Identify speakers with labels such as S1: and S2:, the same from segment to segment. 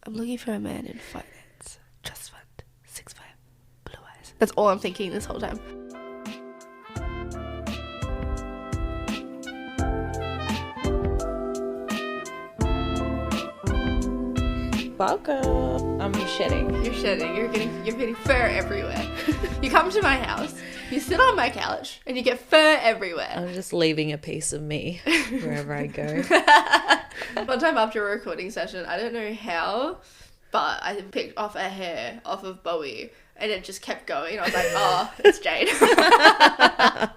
S1: I'm looking for a man in finance. Trust fund. 6'5". Blue eyes. That's all I'm thinking this whole time.
S2: Welcome. I'm shedding.
S1: You're shedding. You're getting fur everywhere. You come to my house, you sit on my couch, and you get fur everywhere.
S2: I'm just leaving a piece of me wherever I go.
S1: One time after a recording session, I don't know how, but I picked off a hair off of Bowie, and it just kept going. I was like, oh, it's Jane. I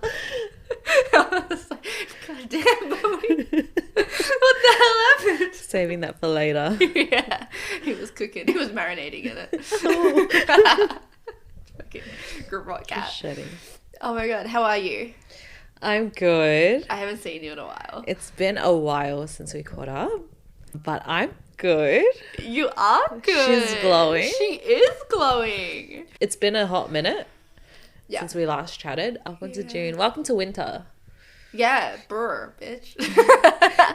S1: was like, God damn, Bowie. What the hell happened?
S2: Saving that for later.
S1: Yeah, he was cooking. He was marinating in it. Fucking garrot cat.
S2: Just shedding.
S1: Oh my God, how are you?
S2: I'm good.
S1: I haven't seen you in a while.
S2: It's been a while since we caught up, but I'm good.
S1: You are good.
S2: She's glowing.
S1: She is glowing.
S2: It's been a hot minute
S1: Yeah.
S2: since we last chatted. Up into June. Welcome to winter.
S1: Yeah, brr, bitch.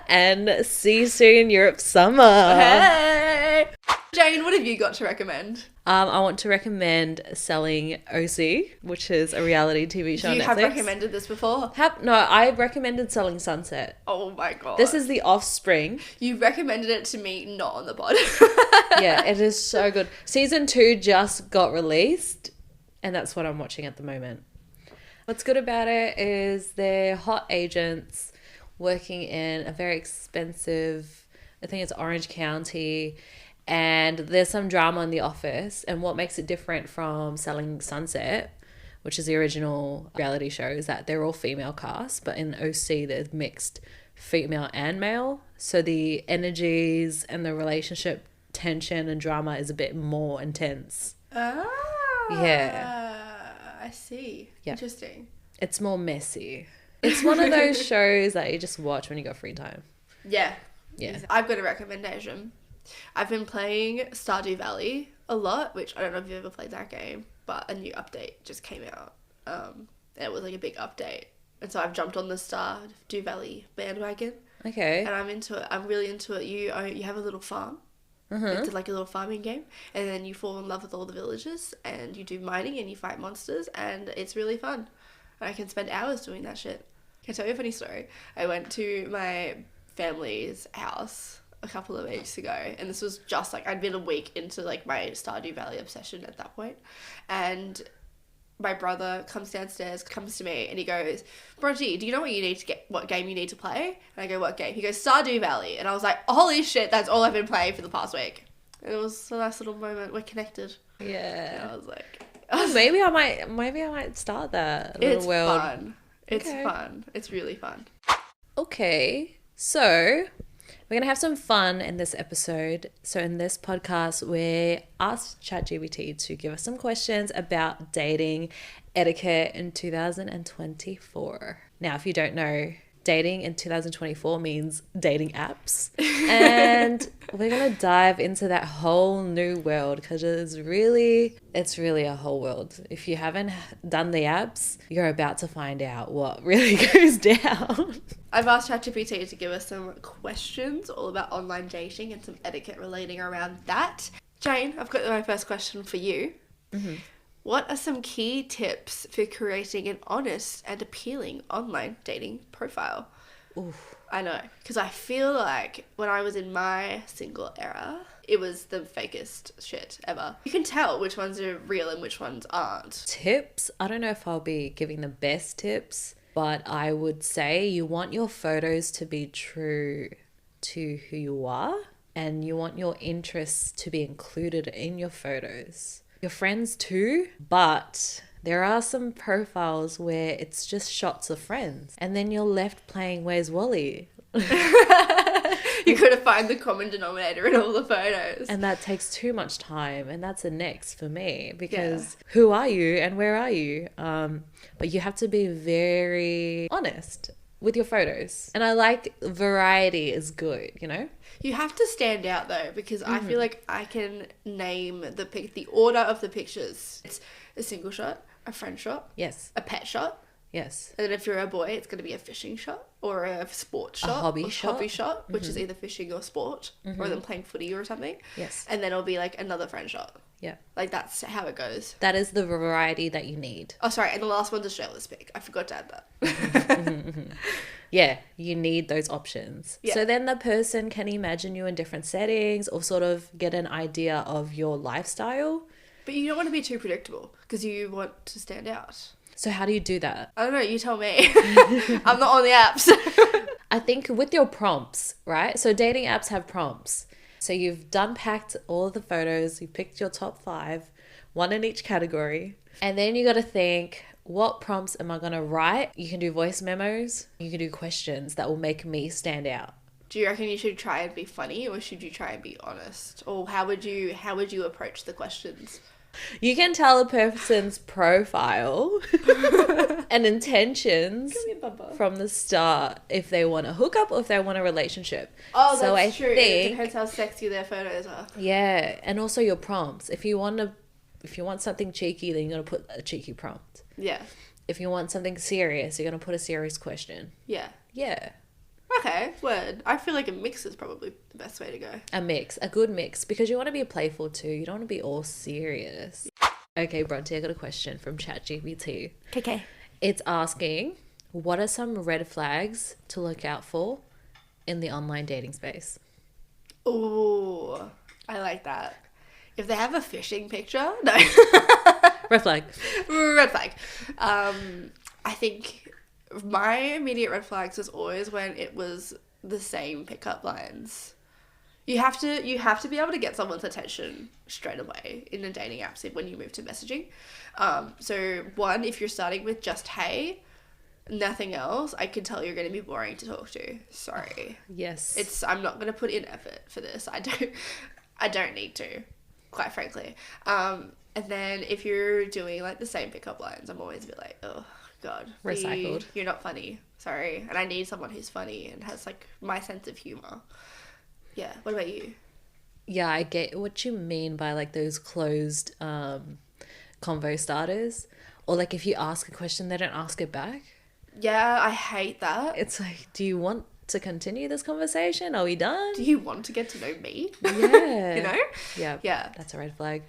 S2: And see you soon, Europe summer.
S1: Hey! Jane, what have you got to recommend?
S2: I want to recommend Selling OC, which is a reality TV show on Netflix.
S1: You have recommended this before?
S2: No, I recommended Selling Sunset.
S1: Oh my God.
S2: This is the offspring.
S1: You recommended it to me, not on the pod.
S2: Yeah, it is so good. Season 2 just got released, and that's what I'm watching at the moment. What's good about it is they're hot agents working in a very expensive, I think it's Orange County, and there's some drama in the office. And what makes it different from Selling Sunset, which is the original reality show, is that they're all female cast, but in OC there's mixed female and male. So the energies and the relationship tension and drama is a bit more intense.
S1: Ah.
S2: Yeah.
S1: I see.
S2: Yeah.
S1: Interesting.
S2: It's more messy. It's one of those shows that you just watch when you got free time.
S1: Yeah.
S2: Yeah.
S1: I've got a recommendation. I've been playing Stardew Valley a lot, which I don't know if you've ever played that game, but a new update just came out. And it was like a big update. And so I've jumped on the Stardew Valley bandwagon.
S2: Okay.
S1: And I'm into it. I'm really into it. You have a little farm. It's like a little farming game, and then you fall in love with all the villagers, and you do mining, and you fight monsters, and it's really fun. And I can spend hours doing that shit. Can I tell you a funny story? I went to my family's house a couple of weeks ago, and this was just like, I'd been a week into like my Stardew Valley obsession at that point, and my brother comes downstairs, comes to me, and he goes, Bronte, do you know what game you need to play? And I go, what game? He goes, Stardew Valley. And I was like, holy shit, that's all I've been playing for the past week. And it was a nice little moment. We're connected.
S2: Yeah.
S1: And I was like...
S2: Maybe I might start that little
S1: it's
S2: world.
S1: Fun. It's fun. It's really fun.
S2: Okay. So we're going to have some fun in this episode. So in this podcast, we asked ChatGPT to give us some questions about dating etiquette in 2024. Now, if you don't know, dating in 2024 means dating apps. And we're going to dive into that whole new world because it's really a whole world. If you haven't done the apps, you're about to find out what really goes down.
S1: I've asked ChatGPT to give us some questions all about online dating and some etiquette relating around that. Jane, I've got my first question for you. Mm-hmm. What are some key tips for creating an honest and appealing online dating profile?
S2: Oof.
S1: I know, because I feel like when I was in my single era, it was the fakest shit ever. You can tell which ones are real and which ones aren't.
S2: Tips? I don't know if I'll be giving the best tips, but I would say you want your photos to be true to who you are, and you want your interests to be included in your photos. Your friends too, but there are some profiles where it's just shots of friends, and then you're left playing Where's Wally?
S1: You gotta find the common denominator in all the photos.
S2: And that takes too much time, and that's a next for me because who are you and where are you? But you have to be very honest with your photos. And I like variety is good, you know?
S1: You have to stand out though, because I feel like I can name the order of the pictures. It's a single shot, a friend shot,
S2: Yes.
S1: a pet shot,
S2: Yes.
S1: And then if you're a boy, it's going to be a fishing shot or a sports shot.
S2: hobby
S1: or
S2: shot.
S1: Hobby shot, which is either fishing or sport, or them playing footy or something.
S2: Yes.
S1: And then it'll be like another friend shot.
S2: Yeah.
S1: Like that's how it goes.
S2: That is the variety that you need.
S1: Oh, sorry. And the last one's a shirtless pic. I forgot to add that.
S2: Yeah, you need those options.
S1: Yeah.
S2: So then the person can imagine you in different settings or sort of get an idea of your lifestyle.
S1: But you don't want to be too predictable because you want to stand out.
S2: So how do you do that?
S1: I don't know. You tell me. I'm not on the apps.
S2: I think with your prompts, right? So dating apps have prompts. So you've packed all of the photos, you picked your top 5, one in each category. And then you got to think, what prompts am I going to write? You can do voice memos. You can do questions that will make me stand out.
S1: Do you reckon you should try and be funny, or should you try and be honest? Or how would you approach the questions?
S2: You can tell a person's profile and intentions from the start if they want a hookup or if they want a relationship.
S1: Oh, so that's true. It depends how sexy their photos are.
S2: Yeah, and also your prompts. If you want something cheeky, then you're gonna put a cheeky prompt.
S1: Yeah.
S2: If you want something serious, you're gonna put a serious question.
S1: Yeah.
S2: Yeah.
S1: Okay, word. I feel like a mix is probably the best way to go.
S2: A good mix, because you want to be playful too. You don't want to be all serious. Okay, Bronte, I got a question from ChatGPT.
S1: Okay.
S2: It's asking, what are some red flags to look out for in the online dating space?
S1: Ooh, I like that. If they have a fishing picture, no.
S2: Red flag.
S1: Red flag. I think my immediate red flags was always when it was the same pickup lines. You have to be able to get someone's attention straight away in a dating app when you move to messaging. So one, if you're starting with just hey, nothing else, I can tell you're going to be boring to talk to. Sorry.
S2: Yes.
S1: I'm not going to put in effort for this. I don't need to, quite frankly. And then if you're doing like the same pickup lines, I'm always a bit like, oh God,
S2: recycled.
S1: You're not funny. Sorry. And I need someone who's funny and has like my sense of humor. Yeah. What about you?
S2: Yeah, I get what you mean by like those closed convo starters, or like if you ask a question, they don't ask it back.
S1: Yeah, I hate that.
S2: It's like, do you want to continue this conversation? Are we done?
S1: Do you want to get to know me?
S2: Yeah.
S1: You know?
S2: Yeah.
S1: Yeah.
S2: That's a red flag.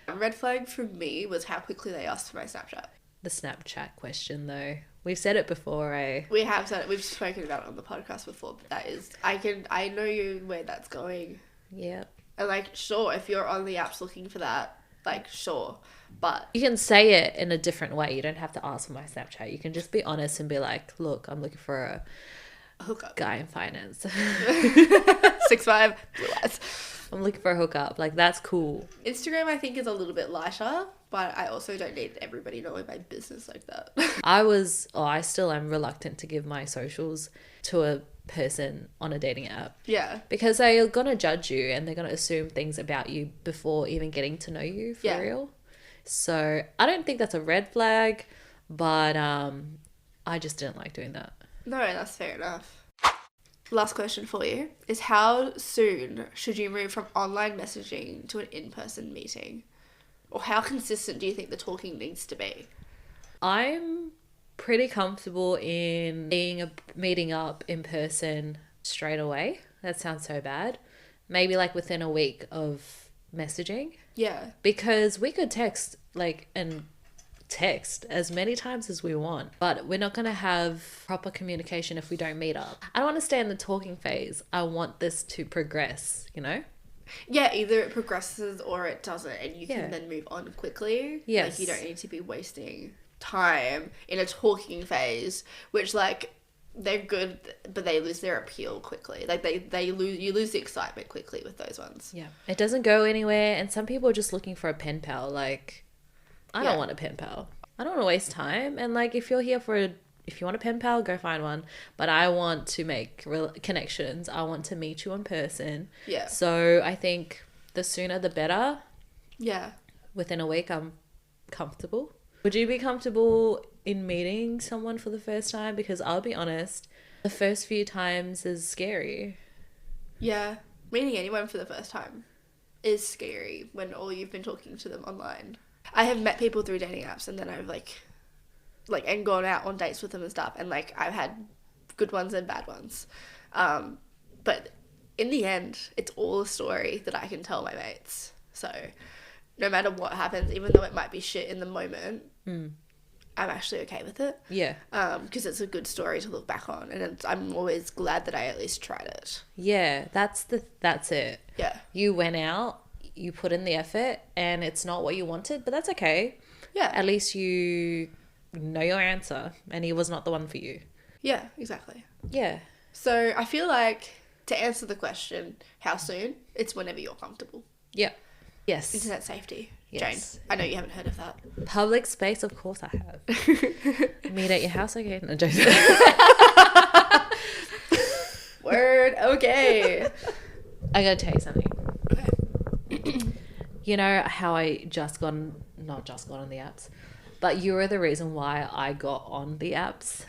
S1: A red flag for me was how quickly they asked for my Snapchat.
S2: The Snapchat question, though. We've said it before, eh?
S1: We have said it. We've spoken about it on the podcast before, but that is... I know where that's going.
S2: Yeah.
S1: And, like, sure, if you're on the apps looking for that, like, sure. But...
S2: You can say it in a different way. You don't have to ask for my Snapchat. You can just be honest and be like, look, I'm looking for a
S1: hookup
S2: guy in finance.
S1: 6'5", blue eyes.
S2: I'm looking for a hookup. Like, that's cool.
S1: Instagram, I think, is a little bit lighter, but I also don't need everybody knowing my business like that.
S2: I still am reluctant to give my socials to a person on a dating app.
S1: Yeah.
S2: Because they're going to judge you and they're going to assume things about you before even getting to know you for real. So I don't think that's a red flag, but I just didn't like doing that.
S1: No, that's fair enough. Last question for you is, how soon should you move from online messaging to an in-person meeting? Or how consistent do you think the talking needs to be?
S2: I'm pretty comfortable in meeting up in person straight away. That sounds so bad. Maybe like within a week of messaging.
S1: Yeah.
S2: Because we could text as many times as we want, but we're not going to have proper communication if we don't meet up. I don't want to stay in the talking phase. I want this to progress, you know?
S1: Yeah, either it progresses or it doesn't, and you can then move on quickly.
S2: Yes.
S1: Like, you don't need to be wasting time in a talking phase, which, like, they're good, but they lose their appeal quickly. Like, you lose the excitement quickly with those ones.
S2: Yeah. It doesn't go anywhere, and some people are just looking for a pen pal. Like, I don't want a pen pal. I don't want to waste time. And like, if you're here if you want a pen pal, go find one. But I want to make connections. I want to meet you in person.
S1: Yeah.
S2: So I think the sooner the better.
S1: Yeah.
S2: Within a week, I'm comfortable. Would you be comfortable in meeting someone for the first time? Because I'll be honest, the first few times is scary.
S1: Yeah. Meeting anyone for the first time is scary when all you've been talking to them online. I have met people through dating apps and then I've like like, and gone out on dates with them and stuff, and like I've had good ones and bad ones, but in the end it's all a story that I can tell my mates. So no matter what happens, even though it might be shit in the moment, I'm actually okay with it.
S2: Yeah.
S1: Because it's a good story to look back on, and I'm always glad that I at least tried it.
S2: Yeah, that's it.
S1: Yeah.
S2: You went out, you put in the effort, and it's not what you wanted, but that's okay.
S1: Yeah.
S2: At least you know your answer, and he was not the one for you.
S1: Yeah, exactly.
S2: Yeah.
S1: So I feel like, to answer the question, how soon? It's whenever you're comfortable.
S2: Yeah. Yes.
S1: Internet safety.
S2: Yes.
S1: Jane, I know you haven't heard of that.
S2: Public space, of course I have. Meet at your house, okay? No, joking.
S1: Word, okay.
S2: I gotta tell you something.
S1: Okay.
S2: You know how I not just got on the apps, but you were the reason why I got on the apps.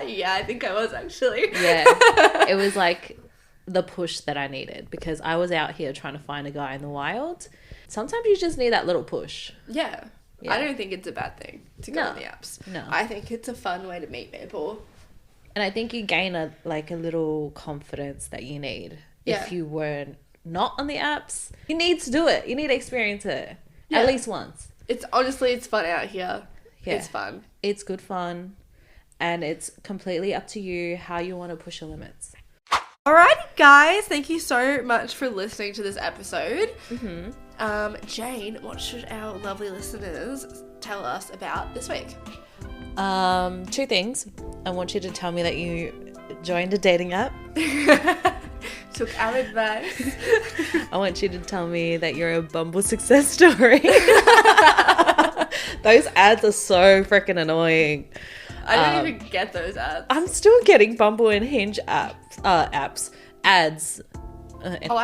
S1: Yeah, I think I was actually.
S2: Yeah. It was like the push that I needed, because I was out here trying to find a guy in the wild. Sometimes you just need that little push.
S1: Yeah.
S2: Yeah.
S1: I don't think it's a bad thing to go on the apps.
S2: No.
S1: I think it's a fun way to meet people.
S2: And I think you gain a little confidence that you need.
S1: Yeah.
S2: If you were not on the apps, you need to do it. You need to experience it.
S1: Yeah.
S2: At least once.
S1: It's honestly, it's fun out here.
S2: Yeah.
S1: It's fun.
S2: It's good fun. And it's completely up to you how you want to push your limits.
S1: Alrighty, guys. Thank you so much for listening to this episode. Jane, what should our lovely listeners tell us about this week?
S2: 2 things. I want you to tell me that you joined a dating app.
S1: Took our advice.
S2: I want you to tell me that you're a Bumble success story. Those ads are so freaking annoying.
S1: I don't even get those ads.
S2: I'm still getting Bumble and Hinge ads.
S1: I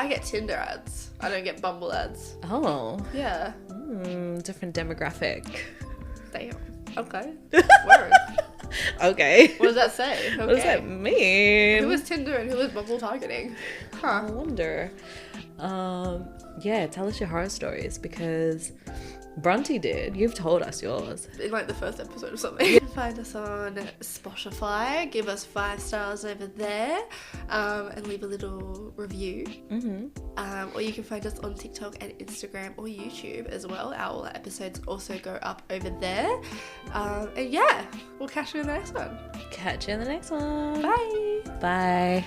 S1: get Tinder ads. I don't get Bumble ads.
S2: Oh.
S1: Yeah.
S2: Different demographic.
S1: Damn. Okay. Word.
S2: Okay.
S1: What does that say? Okay.
S2: What does that mean?
S1: Who is Tinder and who is Bumble targeting?
S2: I wonder. Yeah, tell us your horror stories, because Bronte did. You've told us yours.
S1: In like the first episode or something. You can find us on Spotify. Give us 5 stars over there, and leave a little review. Or you can find us on TikTok and Instagram or YouTube as well. Our episodes also go up over there. And yeah, we'll catch you in the next one.
S2: Catch you in the next one.
S1: Bye.
S2: Bye.